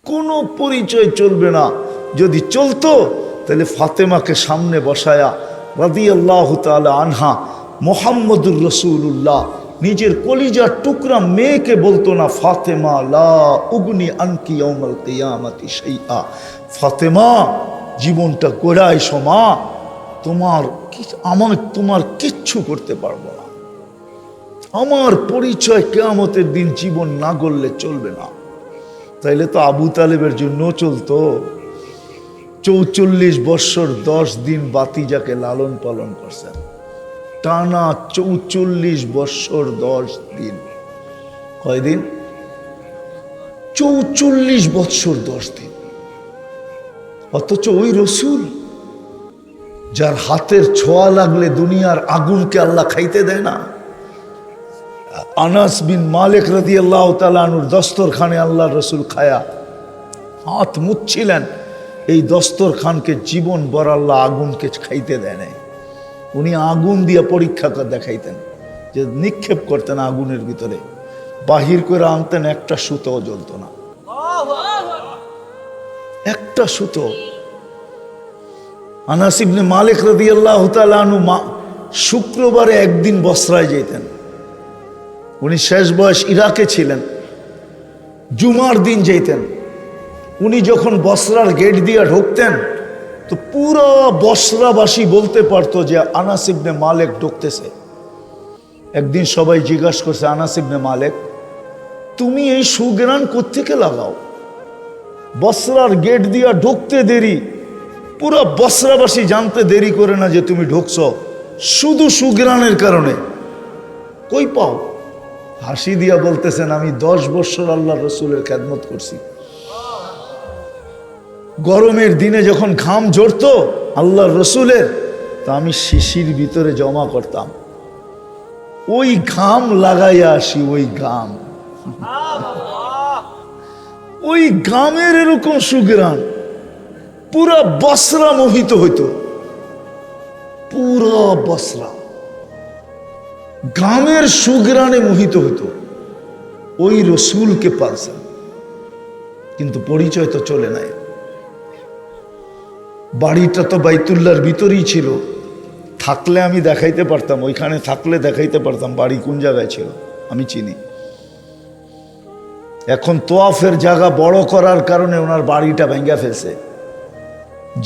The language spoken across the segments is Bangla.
কোনো পরিচয় চলবে না। যদি চলতো তাহলে ফাতেমাকে সামনে বসায়া রাদিয়াল্লাহু তাআলা আনহা মুহাম্মদুর রাসূলুল্লাহ নিজের কলিজার টুকরা মেয়েকে বলতো না, ফাতেমা লা উগনি আনকি ইয়াউমাল কিয়ামাতি শাইআ, ফাতেমা জীবনটা গোড়ায় সমা, তোমার কিচ্ছু করতে পারবো না। আমার পরিচয় কিয়ামতের দিন জীবন না গড়লে চলবে না। তাইলে তো আবু তালেবের জন্য চলতো। ৪৪ বৎসর ১০ দিন বাতিজাকে লালন পালন করছেন, টানা ৪৪ বৎসর ১০ দিন। কয়দিন? ৪৪ বৎসর ১০ দিন। অথচ ওই রসুল যার হাতের ছোঁয়া লাগলে দুনিয়ার আগুনকে আল্লাহ খাইতে দেয় না। আনাস বিন মালিক রাদিয়াল্লাহু তাআলা আনহুর দস্তরখানে আল্লাহ রসুল খায়া হাত মুছছিলেন, এই দস্তরখানকে জীবন ভর আল্লাহ আগুনকে খাইতে দেয় নাই। উনি আগুন দিয়ে পরীক্ষা দেখাইতেন, যে নিক্ষেপ করতেন আগুনের ভিতরে, বাহির করে আনতেন, একটা সুতো জ্বলত না, একটা সুতো। আনাস ইবনে মালিক রাদিয়াল্লাহু তাআলা আনহু শুক্রবারে একদিন বসরায় যেতেন। উনি শেষ বয়স ইরাকে ছিলেন, জুমার দিন যেতেন। উনি যখন বসরার গেট দিয়ে ঢুকতেন তো পুরো বসরাবাসী বলতে পারতো যে আনাস ইবনে মালিক ঢুকতেছে। একদিন সবাই জিজ্ঞাসা করছে, আনাস ইবনে মালিক, তুমি এই সুগ্রাণ কোত্থেকে লাগাও? বসরার গেট দিয়া ঢুকতে দেরি, পুরো বসরাবাসী জানতে দেরি করে না যে তুমি ঢুকছো, শুধু সুগ্রাণের কারণে। কই পাও? হাসি দিয়া বলতেছেন, আমি 10 বছর আল্লাহ রসুলের খেদমত করছি। গরমের দিনে যখন ঘাম ঝরতো আল্লাহ রসুলের, তা আমি শিশির ভিতরে জমা করতাম, ওই ঘাম লাগাইয়া আসি। ওই ঘাম, ওই ঘামের এরকম সুগ্রাণ, পুরা বসরা মোহিত হইতো। পুরা বসরা ঘামের সুগ্রাণে মোহিত হইতো। ওই রসুলকে পালছেন, কিন্তু পরিচয় তো চলে নাই। বাড়িটা তো বাইতুল্লাহর ভিতরেই ছিল, থাকলে আমি দেখাইতে পারতাম, ওইখানে থাকলে দেখাইতে পারতাম বাড়ি কোন জায়গায় ছিল, আমি চিনি। এখন তোয়াফের জায়গা বড় করার কারণে ওনার বাড়িটা ভেঙ্গা ফেলছে।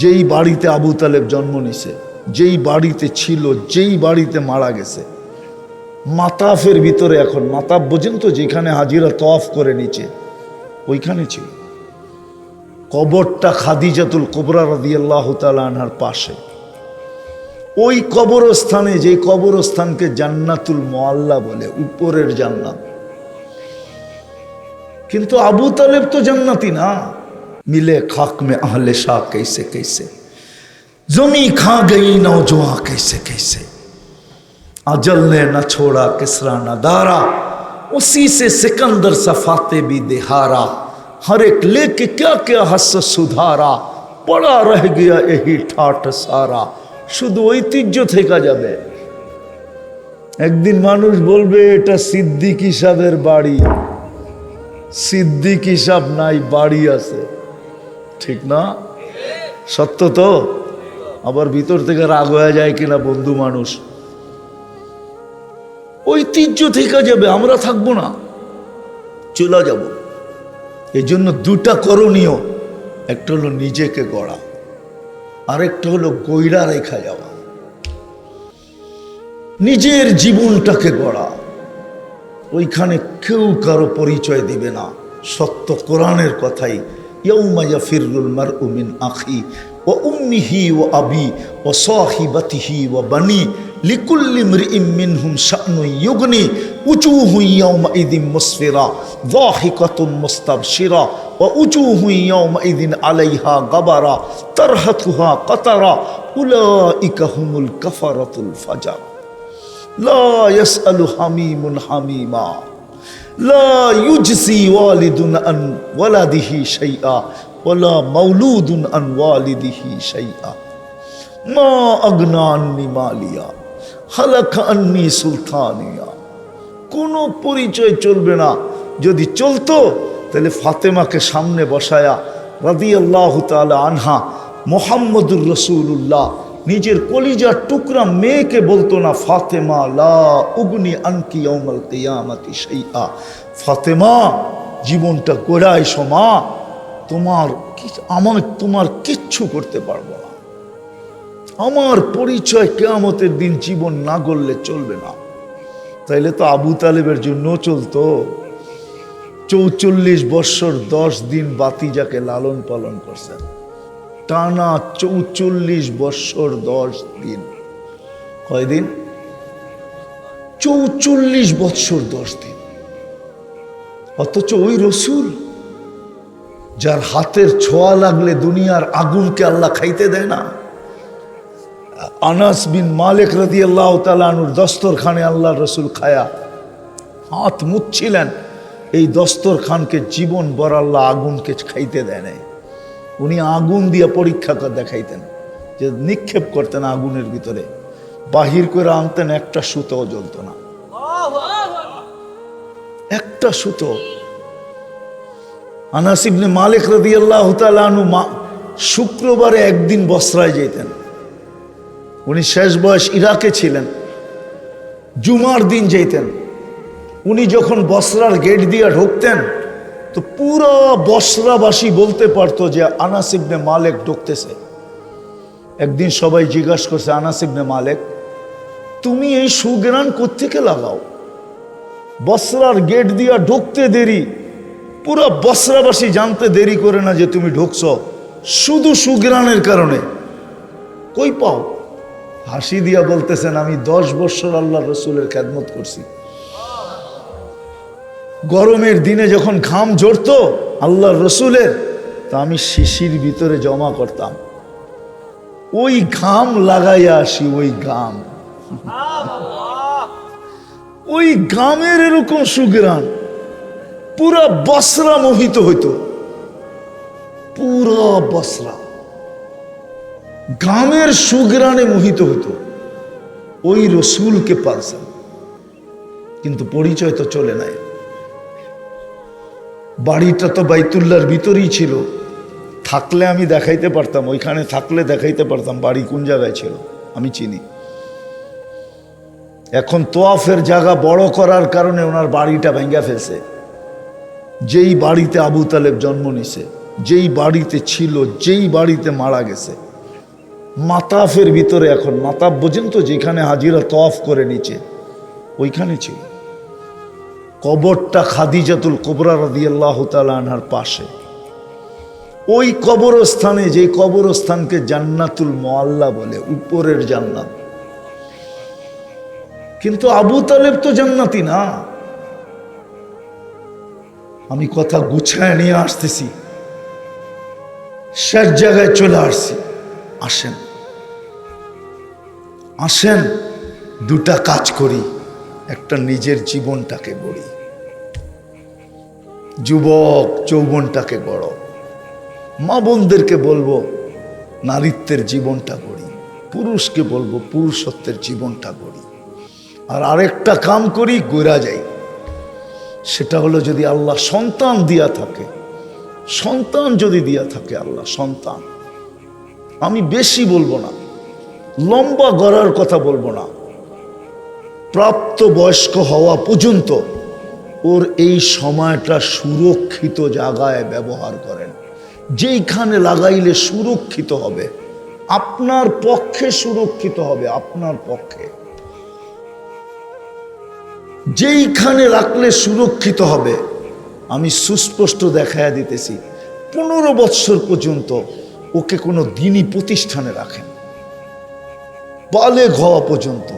যেই বাড়িতে আবু তালেব জন্ম নিছে, যেই বাড়িতে ছিল, যেই বাড়িতে মারা গেছে, মাতাফের ভিতরে, এখন মাতাফ বোঝেন তো, যেখানে হাজিরা তোয়াফ করে নিচে, ওইখানে ছিল কবরটা। খাদিজাতুল কুবরা রাদিয়াল্লাহু তাআলা আনহার পাশে ওই কবরস্থানে, যে কবরস্থানকে জান্নাতুল মুআল্লা বলে, উপরের জান্নাত। কিন্তু আবু তালেব তো জান্নাতি না। মিলে খাক মে আহলে শাহ कैसे कैसे, जमी खा गई नौजवां कैसे कैसे, अजल ने न छोड़ा किसरा न दारा, उसी से सिकंदर सफाते भी दिहारा, हर एक लेके क्या क्या हस सुधारा, पड़ा रह गया यही ठाट सारा। শুধু ঐতিহ্য থেকে যাবে। একদিন মানুষ বলবে এটা সিদ্দিকী সাহেবের বাড়ি। সিদ্দিকী সাহেব নাই, বাড়ি আছে, ঠিক না? সত্য তো? আবার ভিতর থেকে রাগ হয়ে যায় কিনা বন্ধু মানুষ। ঐতিহ্য থেকে যাবে, আমরা থাকবো না, চলে যাব। এই জন্য দুটা করণীয়, একটা হলো নিজেকে গড়া, আরেকটা হলো গইরা রেখা যাওয়া। নিজের জীবনটাকে গড়া, ওইখানে কেউ কারো পরিচয় দিবে না। সত্য কোরআনের কথাই, ইয়াউমা ইয়াফিরুল মারউ মিন আখি ওয়া উম্মিহি ওয়া আবি ওয়া সাহিবাতিহি ওয়া বানি লিকুল্লি ইমরিইম মিনহুম শা'নুন ইউগনি উজুহু ইয়াউমাইযিন মুসফিরা যাহিকাতুন মুস্তাবশিরা ওয়া উজুহু ইয়াউমাইযিন আলাইহা গাবারা তারহাতুহা কাতারা উলাইকা হুমুল কাফারাতুল ফাজার লা ইয়াসআলু হামিমুন হামিমা লা ইউজজি ওয়ালিদুন আন ওয়ালাদিহি শাইআ ওয়ালা মাওলুদুন আন ওয়ালিদিহি শাইআ মা আগনা আন্নি মালিয়া হালাকা আন্নি সুলতানিয়া। কোনো পরিচয় চলবে না। যদি চলতো তাহলে ফাতেমাকে সামনে বসায়া রাদিয়াল্লাহু তাআলা আনহা মুহাম্মদুর রাসূলুল্লাহ নিজের কলিজার টুকরা মেয়েকে বলতো না, ফাতেমা লা উগনি আনকি ইয়াউমাল কিয়ামাতি শাইআ, ফাতেমা জীবনটা গোড়ায় সমা, তোমার কিচ্ছু করতে পারবো না, আমার পরিচয় কিয়ামতের দিন জীবন না গড়লে চলবে না। তাইলে তো আবু তালেবের জন্য চলতো। ৪৪ বৎসর ১০ দিন বাতিজাকে লালন পালন করছেন, টানা ৪৪ বৎসর ১০ দিন। কয়দিন? ৪৪ বৎসর ১০ দিন। অথচ ওই রসুল যার হাতের ছোঁয়া লাগলে দুনিয়ার আগুনকে আল্লাহ খাইতে দেয় না। আনাস বিন মালিক রাদিয়াল্লাহু তাআলা আনহুর দস্তরখানে আল্লাহ রসুল খায়া হাত মুছছিলেন, এই দস্তরখানকে জীবন ভর আল্লাহ আগুনকে খাইতে দেয় নাই। উনি আগুন দিয়ে পরীক্ষা দেখাইতেন, যে নিক্ষেপ করতেন আগুনের ভিতরে, বাহির করে আনতেন, একটা সুতো জ্বলত না, একটা সুতো। আনাস ইবনে মালিক রাদিয়াল্লাহু তাআলা আনহু শুক্রবারে একদিন বসরায় যেতেন। উনি শেষ বয়স ইরাকে ছিলেন, জুমার দিন যেতেন। উনি যখন বসরার গেট দিয়ে ঢুকতেন তো পুরো বসরাবাসী বলতে পারতো যে আনাস ইবনে মালিক ঢুকতেছে। একদিন সবাই জিজ্ঞাসা করছে, আনাস ইবনে মালিক, তুমি এই সুগ্রাণ কোত্থেকে লাগাও? বসরার গেট দিয়া ঢুকতে দেরি, পুরো বসরাবাসী জানতে দেরি করে না যে তুমি ঢুকছো, শুধু সুগ্রাণের কারণে। কই পাও? হাসি দিয়া বলতেছেন, আমি 10 বছর আল্লাহ রসুলের খেদমত করছি। গরমের দিনে যখন ঘাম ঝরতো আল্লাহর রসুলের, তা আমি শিশির ভিতরে জমা করতাম, ওই ঘাম লাগাইয়া আসি। ওই ঘাম, ওই ঘামের এরকম সুগ্রাণ, পুরা বসরা মোহিত হইতো, পুরা বসরা ঘামের সুগ্রাণে মোহিত হইতো। ওই রসুলকে পালছেন, কিন্তু পরিচয় তো চলে নাই। বাড়িটা তো বাইতুল্লাহর ভিতরেই ছিল, থাকলে আমি দেখাইতে পারতাম, ওইখানে থাকলে দেখাইতে পারতাম বাড়ি কোন জায়গায় ছিল, আমি চিনি। এখন তোয়াফের জায়গা বড় করার কারণে ওনার বাড়িটা ভেঙে ফেলছে। যেই বাড়িতে আবু তালেব জন্ম নিছে, যেই বাড়িতে ছিল, যেই বাড়িতে মারা গেছে, মাতাফের ভিতরে, এখন মাতাফ বোঝেন তো, যেখানে হাজিরা তোয়াফ করে নিচে, ওইখানে ছিল কবরটা খাদিজাতুল কুবরা রাদিয়াল্লাহু তাআলা আনহার পাশে। ওই কবরস্থানে, যে কবরস্থানকে জান্নাতুল মুআল্লা বলে, উপরের জান্নাত। কিন্তু আবু তালেব তো জান্নাতি না। আমি কথা গুছায় নিয়ে আসতেছি, শেষ জায়গায় চলে আসছি। আসেন আসেন, দুটা কাজ করি, একটা নিজের জীবনটাকে গড়ি, যুবক যৌবনটাকে গড়ো। মা বোনদেরকে বলবো নারীত্বের জীবনটা গড়ি, পুরুষকে বলবো পুরুষত্বের জীবনটা গড়ি। আর আরেকটা কাম করি, গড়া যাই। সেটা হলো, যদি আল্লাহ সন্তান দিয়া থাকে, সন্তান যদি দিয়া থাকে আল্লাহ, সন্তান, আমি বেশি বলবো না, লম্বা গড়ার কথা বলবো না, প্রাপ্ত বয়স্ক হওয়া পর্যন্ত ওর এই সময়টা সুরক্ষিত জায়গায় ব্যবহার করেন। যেইখানে লাগাইলে সুরক্ষিত হবে, আপনার পক্ষে সুরক্ষিত হবে, আপনার পক্ষে যেইখানে রাখলে সুরক্ষিত হবে। আমি সুস্পষ্ট দেখাইয়া দিতেছি, 15 বৎসর পর্যন্ত ওকে কোনো দিনই প্রতিষ্ঠানে রাখেন, বালেগ হওয়া পর্যন্ত।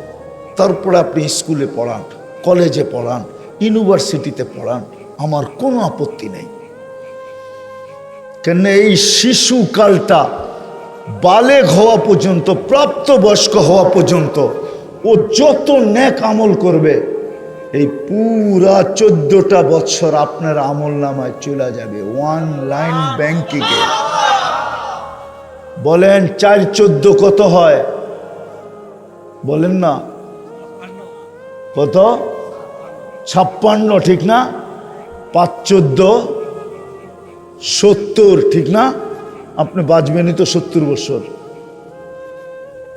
তারপরে আপনি স্কুলে পড়ান, কলেজে পড়ান, ইউনিভার্সিটিতে পড়ান, আমার কোনো আপত্তি নেই। কেন এই শিশুকালটা বালেগ হওয়া পর্যন্ত, প্রাপ্তবয়স্ক হওয়া পর্যন্ত ও যত নেক আমল করবে, এই পুরা 14টা বছর আপনার আমল নামায় চলে যাবে অনলাইন ব্যাংকিংয়ে। বলেন 4 14 কত হয়? বলেন না কত? 56, ঠিক না? 5 14 70, ঠিক না? আপনি বাঁচবেনই তো 70 বছর।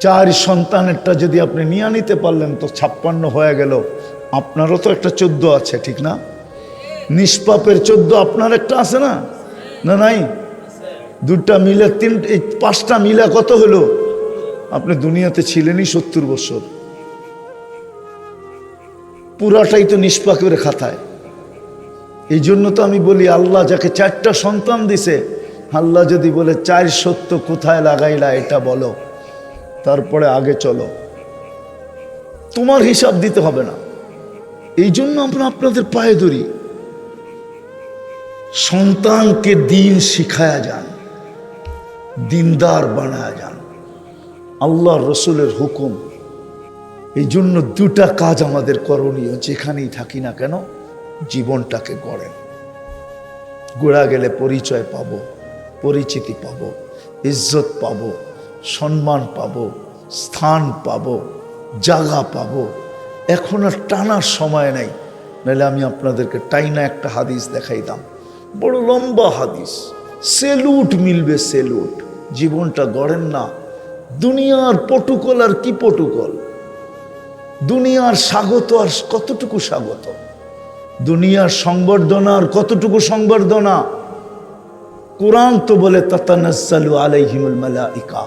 4 সন্তানেরটা যদি আপনি নিয়ে নিতে পারলেন তো 56 হয়ে গেল। আপনারও তো একটা 14 আছে, ঠিক না? নিষ্পাপের 14 আপনার একটা আছে না? না নাই? দুটা মিলে 5টা মিলে কত হলো? আপনি দুনিয়াতে ছিলেনই 70 বছর। পুরাটাই তো নিষ্পাপের খাতায়। এই জন্য তো আমি বলি, আল্লাহ যাকে 4টা সন্তান দিছে, আল্লাহ যদি বলে 4 সত্য কোথায় লাগাইলা এটা বলো, তারপরে আগে চলো, তোমার হিসাব দিতে হবে না। এই জন্য আমরা আপনাদের পায়ে ধরি, সন্তানকে দিন শিখায়া যান, দিনদার বানায়া যান, আল্লাহর রসুলের হুকুম। এই জন্য 2টা কাজ আমাদের করণীয়, যেখানেই থাকি না কেন জীবনটাকে গড়েন। গোড়া গেলে পরিচয় পাবো, পরিচিতি পাবো, ইজ্জত পাবো, সম্মান পাবো, স্থান পাবো, জায়গা পাবো। এখন আর টানার সময় নাই, নাহলে আমি আপনাদেরকে টাইনা একটা হাদিস দেখাইতাম, বড় লম্বা হাদিস, সেলুট মিলবে, সেলুট। জীবনটা গড়েন না। দুনিয়ার পটুকল আর কি পটুকল, দুনিয়ার স্বাগত আর কতটুকু স্বাগত, দুনিয়ার সংবর্ধনা আর কতটুকু সংবর্ধনা। কোরআন তো বলে তাতানাজ্জালু আলাইহিমুল মালাইকা,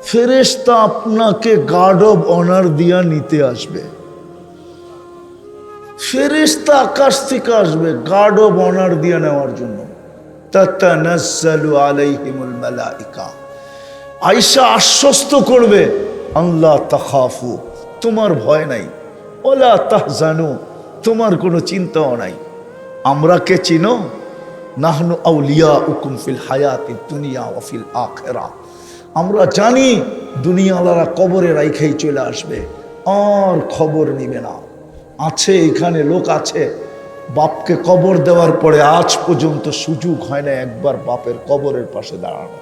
ফেরেশতা আপনাকে গার্ড অব অনার দিয়া নিতে আসবে। ফেরেশতা আকাশ থেকে আসবে গার্ড অব অনার দিয়ে নেওয়ার জন্য। তাতানাজ্জালু আলাইহিমুল মালাইকা, আয়েশা আশ্বস্ত করবে, আল্লাহ তাখাফু, তোমার ভয় নাই, ওয়ালা তাহজানু, তোমার কোনো চিন্তাও নাই। আমরা কে চিনো? নাহনু আউলিয়াউকুম ফিল হায়াতিদ দুনিয়া ওয়া ফিল আখিরা। আমরা জানি দুনিয়াওয়ালারা কবরে রাইখাই চলে আসবে, আর খবর নিবে না। আছে এখানে লোক আছে, বাপকে কবর দেওয়ার পরে আজ পর্যন্ত সুযোগ হয় না একবার বাপের কবরের পাশে দাঁড়ানো।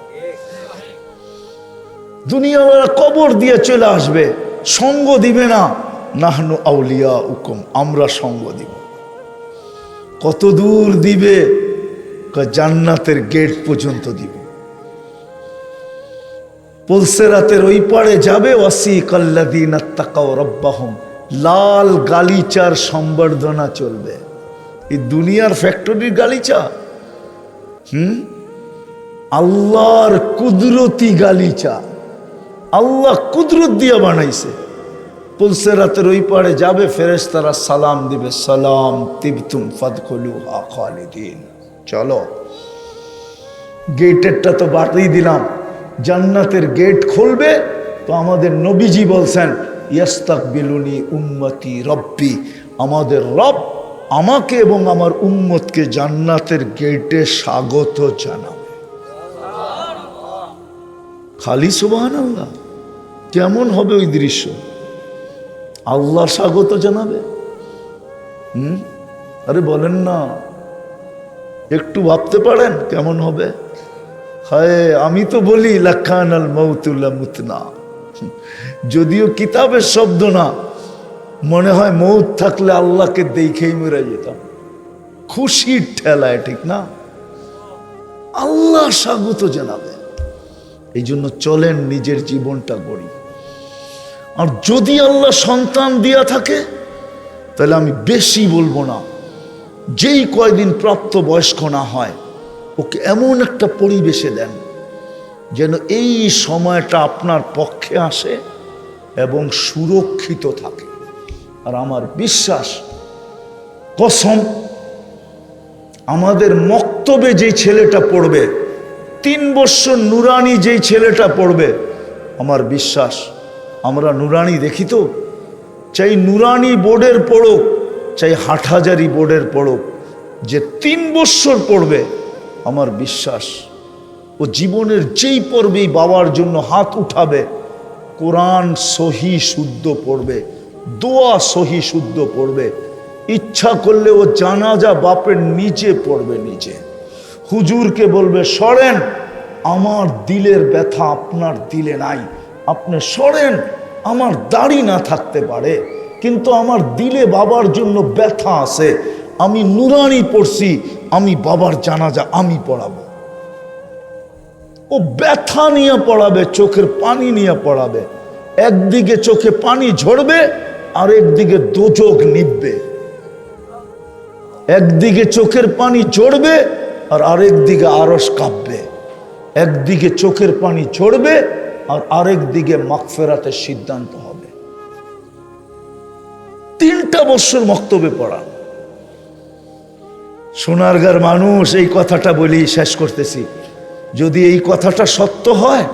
দুনিয়াওয়ালারা কবর দিয়ে চলে আসবে, সঙ্গ দিবে না। নাহনু আউলিয়াউকুম, আমরা সঙ্গ দিব। কত দূর দিবে? জান্নাতের গেট পর্যন্ত দিব। পুলসিরাতের ওই পারে যাবে, ওয়াসিকাল্লাযীনা তাকাউ রাব্বাহুম, লাল গালিচার সম্বর্ধনা চলবে। এই দুনিয়ার ফ্যাক্টরির গালিচা, আল্লাহর কুদরতি গালিচা, আল্লাহ কুদরত দিয়ে বানাইছে। পুলসিরাতের ওই পারে যাবে, ফেরেশতারা সালাম দিবে, সালাম তিবতুম ফাদখুলুহা খালিদিন। চলো, গেটেরটা তো বাড়িয়ে দিলাম, জান্নাতের গেট খুলবে তো আমাদের নবীজি বলছেন, ইয়াস্তাকবিলুনি উম্মতি রব্বি, আমাদের রব আমাকে এবং আমার উম্মতকে জান্নাতের গেটে স্বাগত জানাবে। খালি সুবহানাল্লাহ, কেমন হবে ওই দৃশ্য? আল্লাহ স্বাগত জানাবে। আরে বলেন না, একটু ভাবতে পারেন কেমন হবে? হায়, আমি তো বলি লাকানাল মাউতু লামুতনা, যদিও কিতাবের শব্দ না, মনে হয় মৌত থাকলে আল্লাহকে দেখেই মরে যেতাম, খুশির ঠেলায়, ঠিক না? আল্লাহ স্বাগত জানাবে। এই জন্য চলেন নিজের জীবনটা গড়ি। আর যদি আল্লাহ সন্তান দিয়া থাকে, তাহলে আমি বেশি বলবো না, যেই কয়দিন প্রাপ্ত বয়স্ক না হয়, ওকে এমন একটা পরিবেশে দেন যেন এই সময়টা আপনার পক্ষে আসে এবং সুরক্ষিত থাকে। আর আমার বিশ্বাস, কসম, আমাদের মক্তবে যেই ছেলেটা পড়বে, 3 বছর নুরানি যেই ছেলেটা পড়বে, আমার বিশ্বাস, আমরা নুরানি দেখি তো, চাই নুরানি বোর্ডের পড়ুক, চাই হাটহাজারি বোর্ডের পড়ুক, যে 3 বছর পড়বে, আমার বিশ্বাস ও জীবনের যেই পর্বেই বাবার জন্য হাত উঠাবে, কোরআন সহি শুদ্ধ পড়বে, দোয়া সহি শুদ্ধ পড়বে, ইচ্ছা করলে ও জানাজা বাপের নিচে পড়বে, নিচে। হুজুরকে বলবে, সরেন, আমার দিলের ব্যথা আপনার দিলে নাই, আপনি সরেন, আমার দাড়ি না থাকতে পারে কিন্তু আমার দিলে বাবার জন্য ব্যথা আছে, আমি নুরানি পড়ছি, আমি বাবার জানাজা আমি পড়াবো। ও ব্যথা নিয়ে পড়াবে, চোখের পানি নিয়ে পড়াবে। একদিকে চোখে পানি ঝরবে আর একদিকে দোজখ নিববে। একদিকে চোখের পানি ঝরবে আর আরেক দিকে আরশ কাঁপবে। একদিকে চোখের পানি ঝরবে আর আরেক দিকে মাগফিরাতের সিদ্ধান্ত হবে। 3টা বছর মক্তবে পড়া। সোনারগাঁর মানুষ, এই কথাটা বলি শেষ করতেছি, যদি এই কথাটা সত্য হয়,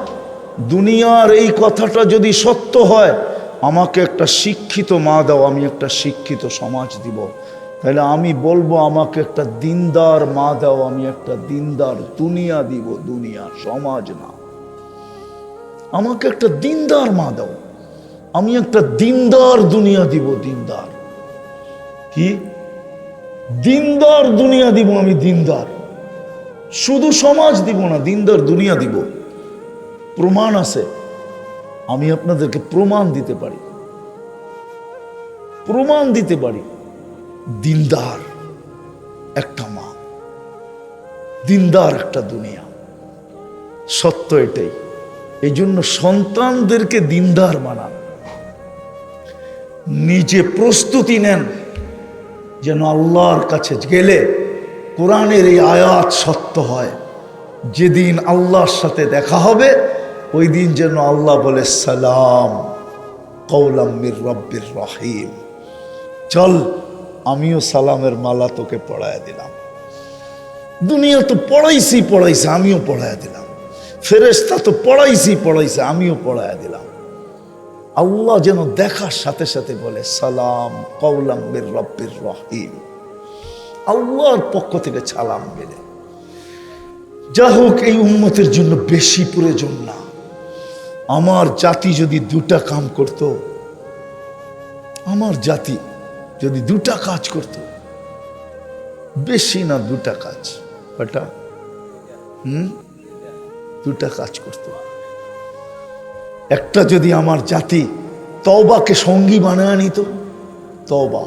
দুনিয়ার এই কথাটা যদি সত্য হয়, আমাকে একটা শিক্ষিত মা দাও, আমি একটা শিক্ষিত সমাজ দিব। তাহলে আমি বলবো আমাকে একটা দিনদার মা দাও, আমি একটা দিনদার দুনিয়া দিব, দুনিয়া সমাজ না। আমাকে একটা দিনদার মা দাও, আমি একটা দিনদার দুনিয়া দিব। দিনদার কি? দিনদার দুনিয়া দিব আমি, দিনদার। শুধু সমাজ দিব না, দিনদার দুনিয়া দিব। প্রমাণ আছে, আমি আপনাদেরকে প্রমাণ দিতে পারি, প্রমাণ দিতে পারি। দিনদার একটা মা, দিনদার একটা দুনিয়া, সত্য এটাই। এই জন্য সন্তানদেরকে দিনদার বানান, নিজে প্রস্তুতি নেন যেন আল্লাহর কাছে গেলে কোরআনের এই আয়াত সত্য হয়। যেদিন আল্লাহর সাথে দেখা হবে ওই দিন যেন আল্লাহ বলে সালাম কওলাম মির রব্বির রহিম। চল, আমিও সালামের মালা তোকে পড়ায় দিলাম। দুনিয়া তো পড়াইছি, আমিও পড়ায় দিলাম। ফেরেশতা তো পড়াইছে, আমিও পড়ায় দিলাম। আল্লাহ যেন দেখার সাথে সাথে বলে সালাম কওলাম মির রব্বির রহিম। আল্লাহর পক্ষ থেকে সালাম মিলে। যা হোক, এই উম্মতের জন্য বেশি প্রয়োজন না। আমার জাতি যদি 2টা কাম করত, আমার জাতি যদি 2টা কাজ করত, বেশি না 2টা কাজ, কটা? 2টা কাজ করত। একটা যদি আমার জাতি তওবাকে সঙ্গী বানায় নিত, তওবা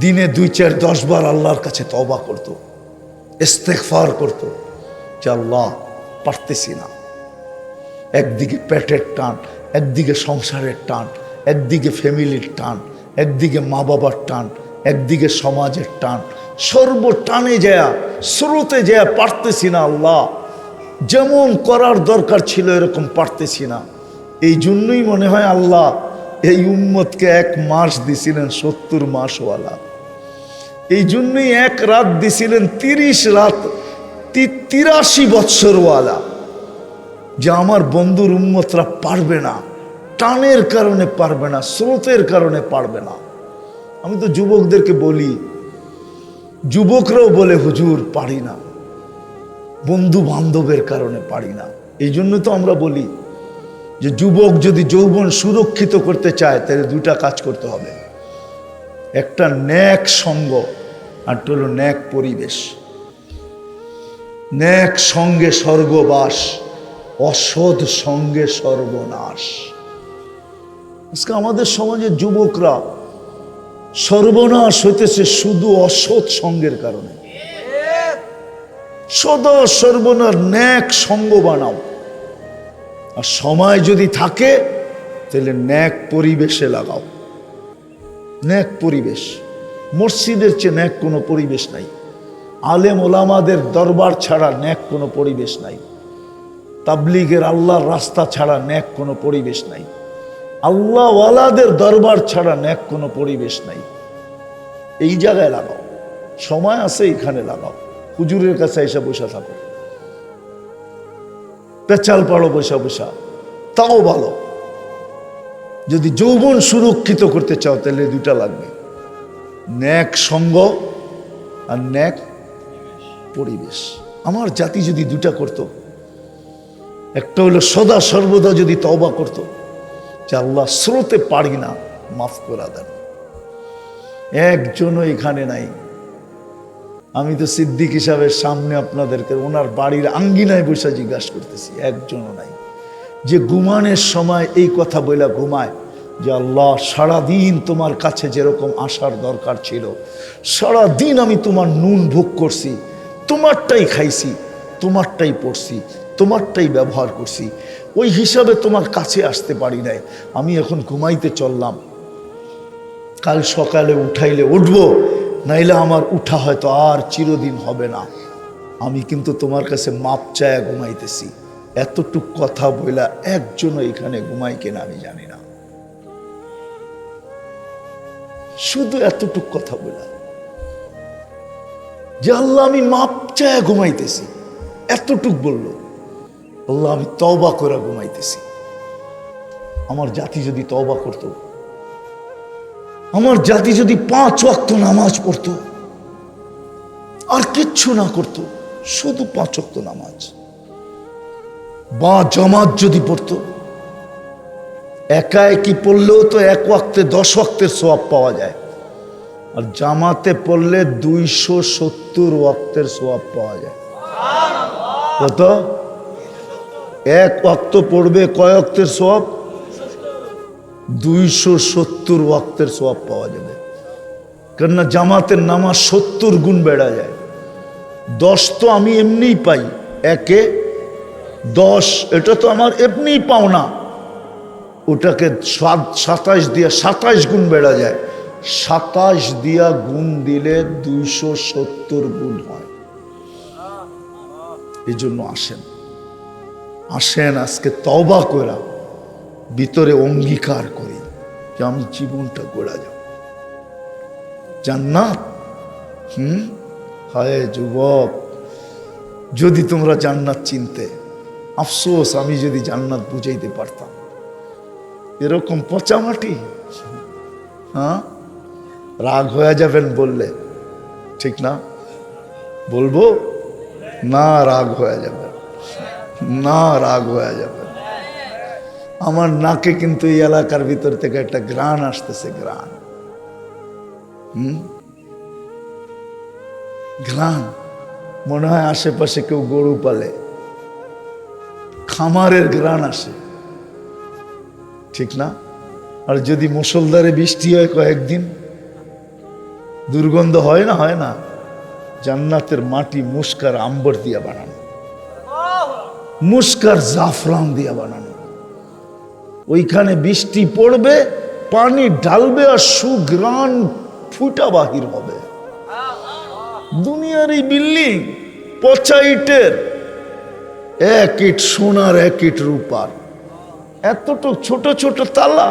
দিনে 2, 4, 10 বার আল্লাহর কাছে তওবা করত, ইস্তেগফার করত যে আল্লাহ পারতেছি না। একদিকে পেটের টান, একদিকে সংসারের টান, একদিকে ফ্যামিলির টান, একদিকে মা বাবার টান, একদিকে সমাজের টান, সর্বটানে যায়, স্রোতে যায় পারতেছি না আল্লাহ, যেমন করার দরকার ছিল এরকম পারতেছি না। এই জন্যই মনে হয় আল্লাহ এই উম্মতকে 1 মাস দিছিলেন 70 মাসওয়ালা। এই জন্যই 1 রাত দিছিলেন 30 রাত 83 বৎসরওয়ালা, যে আমার বন্ধুর উম্মতরা পারবে না, টানের কারণে পারবে না, স্রোতের কারণে পারবে না। আমি তো যুবকদেরকে বলি, যুবকরাও বলে হুজুর পারি না, বন্ধু বান্ধবের কারণে পারি না। এই জন্য তো আমরা বলি যে যুবক যদি যৌবন সুরক্ষিত করতে চায় তাহলে 2টা কাজ করতে হবে। একটা ন্যাক সঙ্গ, আর হলো ন্যাক পরিবেশ। ন্যাক সঙ্গে স্বর্গবাস, অসৎ সঙ্গে সর্বনাশ। আজকে আমাদের সমাজের যুবকরা সর্বনাশ হইতেছে শুধু অসৎ সঙ্গের কারণে। সদা সর্বনাশ, ন্যাক সঙ্গ বানাও। আর সময় যদি থাকে তাহলে ন্যাক পরিবেশে লাগাও। ন্যাক পরিবেশ, মসজিদের চেয়ে ন্যাক কোনো পরিবেশ নাই। আলেম ওলামাদের দরবার ছাড়া ন্যাক কোনো পরিবেশ নাই। তাবলিগের আল্লাহর রাস্তা ছাড়া ন্যাক কোনো পরিবেশ নাই। আল্লাহওয়ালাদের দরবার ছাড়া ন্যাক কোনো পরিবেশ নাই। এই জায়গায় লাগাও, সময় আছে এখানে লাগাও। হুজুরের কাছে এসে বসে থাকো, পেচাল পাড়ো বসা, তাও ভালো। যদি যৌবন সুরক্ষিত করতে চাও তাহলে 2টা লাগবে, ন্যাক সঙ্গ আর ন্যাক পরিবেশ। আমার জাতি যদি 2টা করত, একটা হলো সদা সর্বদা যদি তওবা করত যে আল্লাহ স্রোতে পারি না, মাফ করে দেন। একজনও এখানে নাই। আমি তো সিদ্দিক হিসাবের সামনে আপনাদেরকে ওনার বাড়ির আঙ্গিনায় বসে জিজ্ঞাসা করতেছি, একজনও নাই যে ঘুমানোর সময় এই কথা বলে ঘুমায় যে আল্লাহ সারাদিন তোমার কাছে যেরকম আসার দরকার ছিল, সারাদিন আমি তোমার নুন ভোগ করছি, তোমারটাই খাইছি, তোমারটাই পড়ছি, তোমারটাই ব্যবহার করছি, ওই হিসাবে তোমার কাছে আসতে পারি নাই। আমি এখন ঘুমাইতে চললাম, কাল সকালে উঠাইলে উঠবো, নাইলে আমার উঠা হয়তো আর চিরদিন হবে না। আমি কিন্তু তোমার কাছে মাপ চায়া ঘুমাইতেছি। এতটুক কথা বইলা একজনও এখানে ঘুমাই কিনা আমি জানি না। শুধু এতটুক কথা বইলা যে আল্লাহ আমি মাপ চায়া ঘুমাইতেছি, এতটুক বললো। আল্লাহ আমি তওবা করে ঘুমাইতেছি। আমার জাতি যদি তওবা করত, আমার জাতি যদি 5 ওয়াক্ত নামাজ পড়তো, আর কিচ্ছু না করত, শুধু 5 ওয়াক্ত নামাজ বা জামাত যদি পড়তো, একা একই পড়লেও তো 1 ওয়াক্তে 10 ওয়াক্তের সওয়াব পাওয়া যায়, আর জামাতে পড়লে 270 ওয়াক্তের সওয়াব পাওয়া যায়। কত? 1 ওয়াক্ত পড়বে কয় ওয়াক্তের সওয়াব? 270 ওয়াক্তের সওয়াব পাওয়া যাবে। কেননা জামাতের নামাজ 70 গুণ বেড়া যায়। 10 তো আমি এমনিই পাই, 1-এ 10, এটা তো আমার এমনিই পাও না। ওটাকে 27 দিয়া 27 গুণ বেড়া যায়। 27 দিয়া গুণ দিলে 270 গুণ হয়। এই জন্য আসেন, আসেন আজকে তওবা করা, ভিতরে অঙ্গীকার করি যে আমি জীবনটা গড়া যাব জান্নাত। হায় যুবক, যদি তোমরা জান্নাত চিনতে, আফসোস আমি যদি জান্নাত বুঝাইতে পারতাম। এরকম পচা মাটি, হ্যাঁ, রাগ হয়ে যাবেন বললে, ঠিক না? বলবো না, রাগ হয়ে যাবে না, রাগ হয়ে যাবে। আমার নাকে কিন্তু এই এলাকার ভিতর থেকে একটা ঘ্রাণ আসতেছে, ঘ্রাণ, ঘ্রাণ। মনে হয় আশেপাশে কেউ গরু পালে, খামারের ঘ্রাণ আসে, ঠিক না? আর যদি মুষলধারে বৃষ্টি হয় কয়েকদিন, দুর্গন্ধ হয় না? হয় না? জান্নাতের মাটি মুস্কার আম্বর দিয়া বানানো, মুস্কার জাফরান দিয়া বানানো। ওইখানে বৃষ্টি পড়বে, পানি ঢালবে, আর সুঘ্রাণ ফুটা বাহির হবে। দুনিয়ার এই বিল্ডিং পচা ইটের, 1 ইট সোনার 1 ইট রূপার, এতটুক ছোট ছোট তালা,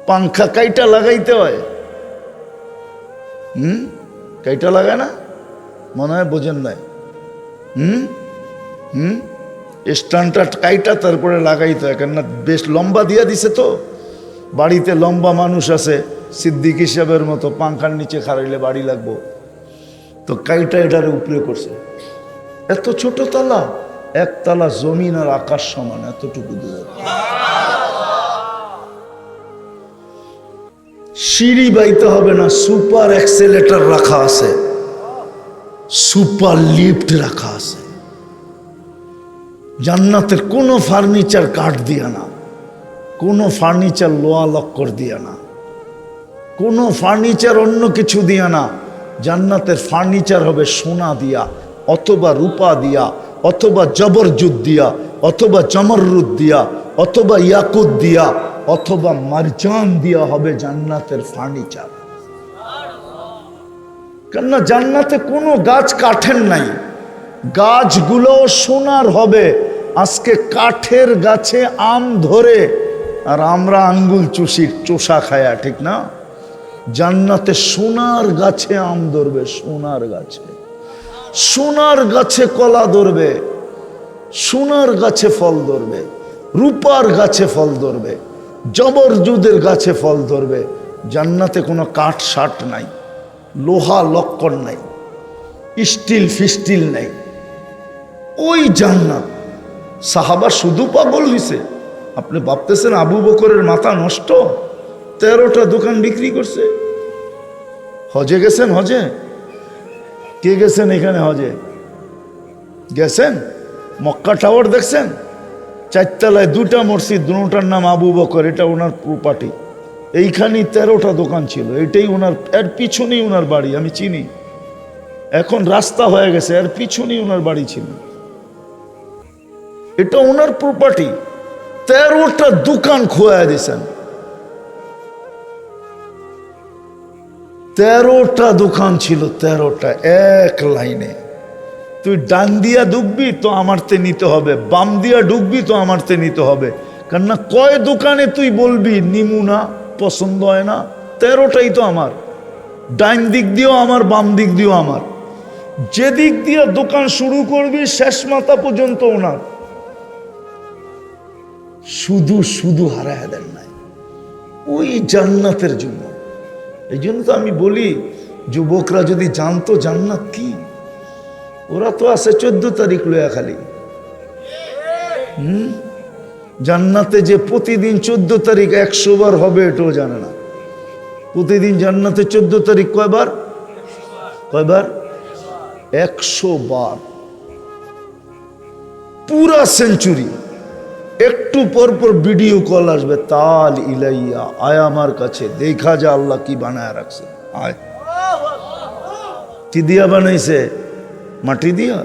পাংখা কাইটা লাগাইতে হয়। কাইটা লাগায় না? মনে হয় বোঝেন নাই। স্ট্যান্ডটা কাইটা তারপরে লাগাইতে হয়, কেননা বেশ লম্বা দিয়া দিছে তো। বাড়িতে লম্বা মানুষ আছে, সিদ্দিক হিসাবের মতো, পাংখার নিচে খারাইলে বাড়ি লাগবো, তো কাইটা এটারে উপরে করছে। এত ছোট তালা, 1 তালা জমিন আর আকাশ সমান, এতটুকু দূর। সিঁড়ি বাইতে হবে না, সুপার এক্সেলেটর রাখা আছে, সুপার লিফট রাখা আছে। জান্নাতের কোনো ফার্নিচার কাঠ দিয়া না, কোনো ফার্নিচার লোহা লক্কর দিয়া না, কোনো ফার্নিচার অন্য কিছু দিয়া না। জান্নাতের ফার্নিচার হবে সোনা দিয়া, অথবা রূপা দিয়া, অথবা জবরজুদ দিয়া, অথবা জমররুদ দিয়া, অথবা ইয়াকুত দিয়া, অথবা মারজান দিয়া হবে জান্নাতের ফার্নিচার। কেননা জান্নাতে কোনো গাছ কাঠের নাই, গাছগুলো সোনার হবে। আজকে কাঠের গাছে আম ধরে আর আমরা আঙ্গুল চোষা খায়া, ঠিক না? জান্নাতে সোনার গাছে আম ধরবে, সোনার গাছে, সোনার গাছে কলা ধরবে, সোনার গাছে ফল ধরবে, রূপার গাছে ফল ধরবে, জবরজুদের গাছে ফল ধরবে। জান্নাতে কোনো কাঠ সাট নাই, লোহা লক্কর নাই, স্টিল ফিস্টিল নাই। ওই জান্নাত। সাহাবা শুধু পাগল হইছে। আপনি ভাবতেছেন আবু বকরের মাথা নষ্ট? 13টা দোকান বিক্রি করছে। হজে গেছেন? হজে কে গেছেন? এখানে হজে গেছেন? মক্কা টাওয়ার দেখছেন? 4 তলায় 2টা মসজিদ, দুটার নাম আবু বকর, এটা ওনার প্রপার্টি। এইখানেই 13টা দোকান ছিল, এটাই ওনার, এর পিছনেই ওনার বাড়ি, আমি চিনি। এখন রাস্তা হয়ে গেছে, আর পিছনেই ওনার বাড়ি ছিল। এটা ওনার প্রপার্টি। 13টা দোকান খোয়া দিয়েছেন, 13টা দোকান ছিল, 13টা এক লাইনে। তুই ডান দিয়া ঢুকবি তো আমারতে নিতে হবে, বাম দিয়া ঢুকবি তো আমারতে নিতে হবে। কেননা কয় দোকানে তুই বলবি নিমু না, পছন্দ হয় না? 13টাই তো আমার, ডাইন দিক দিয়েও আমার, বাম দিক দিয়েও আমার। যেদিক দিয়ে দোকান শুরু করবি শেষ মাথা পর্যন্ত ওনার। শুধু শুধু হারায় দেন নাই ওই জান্নাতের জন্য। এই জন্য তো আমি বলি, যুবকরা যদি জানতো জান্নাত কি, ওরা তো আছে 14 তারিখ লয়া খালি। জান্নাতে যে প্রতিদিন 14 তারিখ 100 বার হবে এটাও জানে না। প্রতিদিন জান্নাতে 14 তারিখ কয়বার? 100 বার, পুরা সেঞ্চুরি। একটু পর পর ভিডিও কল আসবে, তাল ইলাইয়া, আয় আমার কাছে, দেখা যা আল্লাহ কি বানায় রাখছে। আয়, কি দিয়া বানাইছে? মাটি দিয়া।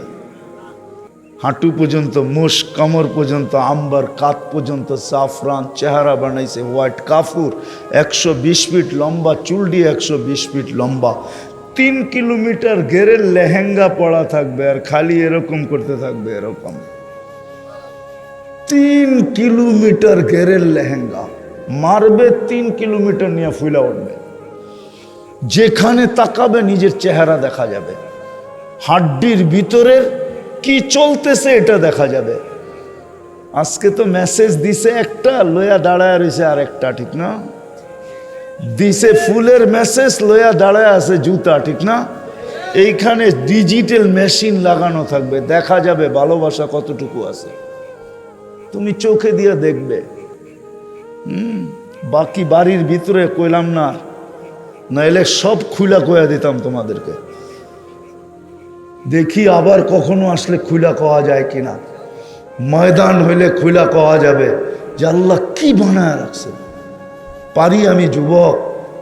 হাঁটু পর্যন্ত মোষ, কামর পর্যন্ত আম্বার, কাত পর্যন্ত সাফরান, চেহারা বানাইছে হোয়াইট কাফুর, 120 ফিট লম্বা, চুল দিয়ে 120 ফিট লম্বা, 3 কিলোমিটার ঘেরের লেহেঙ্গা পড়া থাকবে, আর খালি এরকম করতে থাকবে, এরকম 3 কিলোমিটার ঘেরের লেহেঙ্গা মারবে, 3 কিলোমিটার নিয়ে ফুলা উঠবে। যেখানে তাকাবে নিজের চেহারা দেখা যাবে, হাড্ডির ভিতরের কি চলতেছে এটা দেখা যাবে। আজকে তো মেসেজ দিছে একটা, লয়া দাঁড়ায় রয়েছে আর একটা, ঠিক না? দিছে ফুলের মেসেজ, লয়া দাঁড়ায় আছে জুতা, ঠিক না? এইখানে ডিজিটাল মেশিন লাগানো থাকবে, দেখা যাবে ভালোবাসা কতটুকু আছে, তুমি চোখে দিয়ে দেখবে। বাকি বাড়ির ভিতরে কইলাম না, নাইলে সব খুলা কয়া দিতাম তোমাদেরকে। দেখি আবার কখনো আসলে খুলা কওয়া যায় কিনা, ময়দান হইলে খুলা কওয়া যাবে যে আল্লাহ কি বানায় রাখছে। পারি আমি যুবক,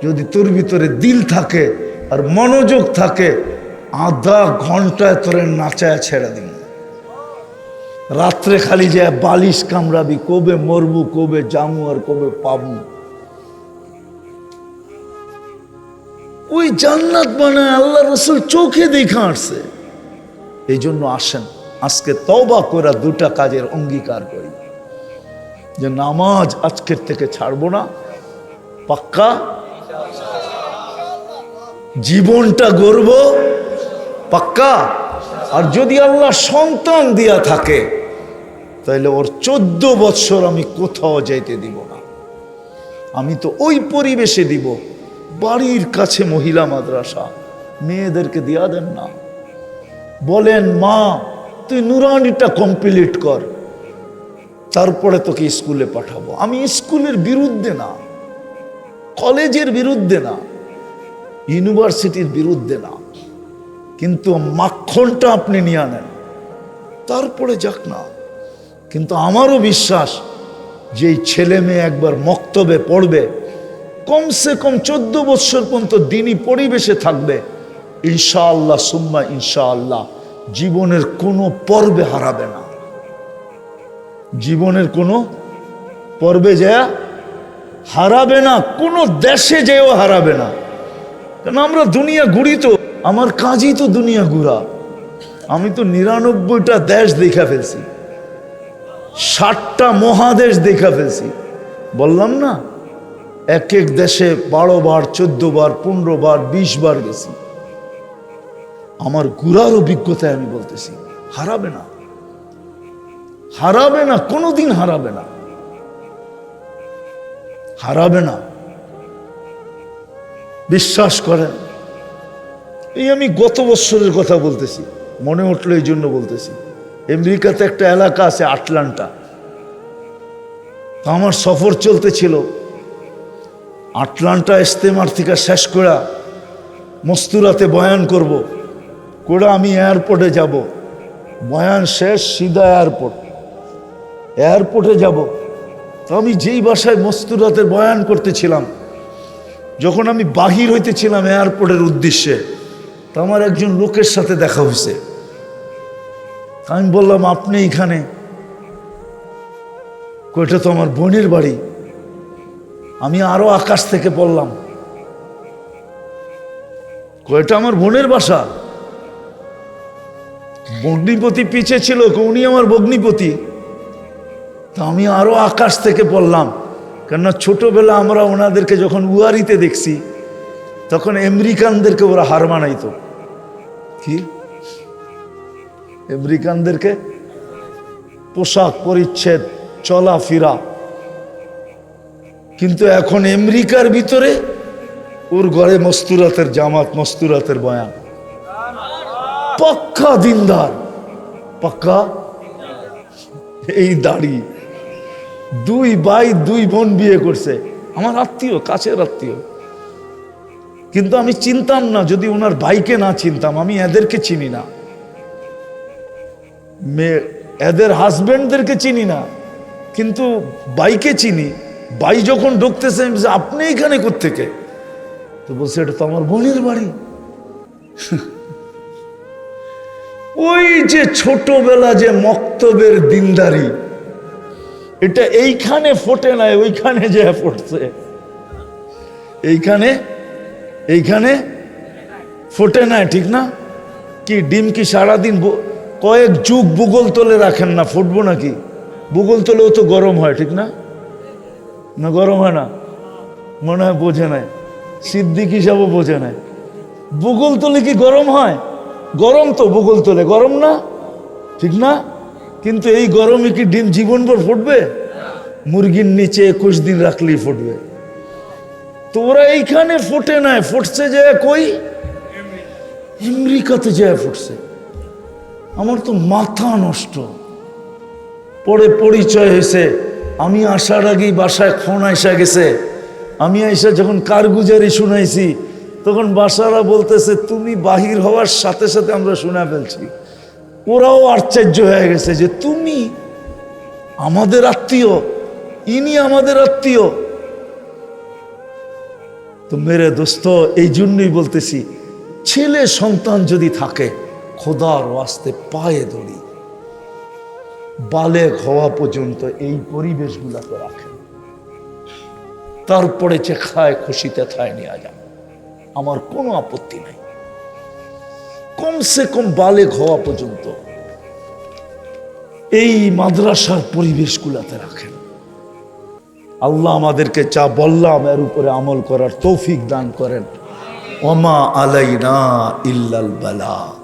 যদি তোর ভিতরে দিল থাকে আর মনোযোগ থাকে, আধা ঘন্টায় তোরে নাচায় ছেড়ে দিন। রাত্রে খালি যে বালিশ কামড়াবি, কবে মরবু, কবে জামু, আর কবে পাবো। ওই জান্নাত বানায় আল্লাহ রসুল চোখে দেখা আসছে। এই জন্য আসেন আজকে তওবা করে 2টা কাজের অঙ্গীকার করি, যে নামাজ আজকের থেকে ছাড়বো না, পাক্কা। জীবনটা গড়ব, পাক্কা। আর যদি আল্লাহ সন্তান দিয়া থাকে, তাহলে ওর 14 বৎসর আমি কোথাও যাইতে দিব না। আমি তো ওই পরিবেশে দিব, বাড়ির কাছে মহিলা মাদ্রাসা, মেয়েদেরকে দিয়া দেন না। বলেন মা তুই নুরানিটা কমপ্লিট কর, তারপরে তোকে স্কুলে পাঠাবো। আমি স্কুলের বিরুদ্ধে না, কলেজের বিরুদ্ধে না, ইউনিভার্সিটির বিরুদ্ধে না, কিন্তু মাখনটা আপনি নিয়ে আনেন, তারপরে যাক না। কিন্তু আমারও বিশ্বাস যে এই ছেলে মেয়ে একবার মক্তবে পড়বে, কমসে কম 14 বৎসর পর্যন্ত দিনই পরিবেশে থাকবে, ইনশাআল্লাহ সুম্মা ইনশাআল্লাহ জীবনের কোনো পর্বে হারাবে না। জীবনের কোনো পর্বে যায় হারাবে না, কোনো দেশে যেও হারাবে না। কারণ আমরা দুনিয়া ঘুরি, তো আমার কাজই তো দুনিয়া ঘুরা। আমি তো 99টা দেশ দেখা ফেলছি, 60টা মহাদেশ দেখা ফেলছি। বললাম না, এক এক দেশে 12 বার, 14 বার, 15 বার, 20 বার গেছি। আমার ঘুরার অভিজ্ঞতায় আমি বলতেছি, হারাবে না, হারাবে না, কোনোদিন হারাবে না, হারাবে না, বিশ্বাস করেন। এই আমি গত বছরের কথা বলতেছি, মনে উঠলো এই জন্য বলতেছি। আমেরিকাতে একটা এলাকা আছে আটলান্টা, আমার সফর চলতেছিল। আটলান্টা ইস্তেমার থেকে শেষ করে মস্তুরাতে বয়ান করব, করে আমি এয়ারপোর্টে যাব। বয়ান শেষ, সিধা এয়ারপোর্টে যাব। তো আমি যেই বাসায় মস্তুরাতের বয়ান করতেছিলাম, যখন আমি বাহির হইতেছিলাম এয়ারপোর্টের উদ্দেশ্যে, তো আমার একজন লোকের সাথে দেখা হয়েছে। আমি বললাম, আপনি এখানে? কয়টা তো আমার বোনের বাড়ি। আমি আরো আকাশ থেকে পড়লাম, কয়টা আমার বোনের বাসা। ভগ্নিপতি পিছে ছিল, উনি আমার ভগ্নিপতি। তা আমি আরো আকাশ থেকে পড়লাম, কেননা ছোটবেলা আমরা ওনাদেরকে যখন উয়ারিতে দেখছি তখন আমেরিকানদেরকে ওরা হার মানাইতো। কি আমেরিকানদেরকে? পোশাক পরিচ্ছেদ, চলাফেরা। কিন্তু এখন আমেরিকার ভিতরে ওর ঘরে মস্তুরাতের জামাত, মস্তুরাতের বয়ান, পাক্কা দিনদার, পাক্কা। এই দাড়ি, 2 ভাই 2 বোন বিয়ে করছে, আমার আত্মীয়, কাছের আত্মীয়। কিন্তু আমি চিনতাম না, যদি ওনার ভাইকে না চিনতাম। আমি এদেরকে চিনি না, এদের হাজবেন্ডদেরকে চিনি না, কিন্তু ভাইকে চিনি। ভাই যখন ঢুকতেছে, আপনি এখানে কোত্থেকে? তো বলছে, এটা তো আমার বোনের বাড়ি। ওই যে ছোটবেলা যে মক্তবের দিনদারি, এটা এইখানে ফোটে নাই, ওইখানে যে ফুটছে। এইখানে ফোটে নাই, ঠিক না? কি ডিম কি সারাদিন কয়েক যুগ ভূগোল তলে রাখেন না, ফুটবো নাকি? ভূগোল তলেও তো গরম হয়, ঠিক না? না গরম হয় না? মনে হয় বোঝে নাই, সিদ্দিক হিসাবও বোঝে নাই। ভূগোল তলে কি গরম হয়? গরম তো ভূগোল তলে, গরম না, ঠিক না? কিন্তু এই গরমে কি ডিম জীবনভর ফুটবে? মুরগির নিচে 21 দিন রাখলেই ফুটবে। তো ওরা এইখানে ফোটে নাই, ফুটছে যে কই? আমেরিকাতে যায় ফুটছে। আমার তো মাথা নষ্ট। পরে পরিচয় হয়েছে, আমি আসার আগেই বাসায় ফোন আইসা গেছে। আমি আইসা যখন কারগুজারি শুনাইছি, তখন বাসারা বলতেছে, তুমি বাহির হওয়ার সাথে সাথে আমরা শুনে ফেলছি। ওরাও আশ্চর্য হয়ে গেছে যে তুমি আমাদের আত্মীয়, ইনি আমাদের আত্মীয়। তো মেরে দোস্ত, এই জন্যই বলতেছি, ছেলে সন্তান যদি থাকে, খোদার ওয়াস্তে পায়ে ধরি, বালেগ হওয়া পর্যন্ত এই পরিবেশগুলোকে রাখেন। তারপরে যে খায় খুশিতে খায় নিয়ে যান, আমার কোনো আপত্তি নাই। কমসে কম বালেগ হওয়া পর্যন্ত এই মাদ্রাসার পরিবেশগুলোতে রাখেন। আল্লাহ আমাদেরকে যা বললাম এর উপরে আমল করার তৌফিক দান করেন। ওমা আলাইনা ইল্লাল বালাগ।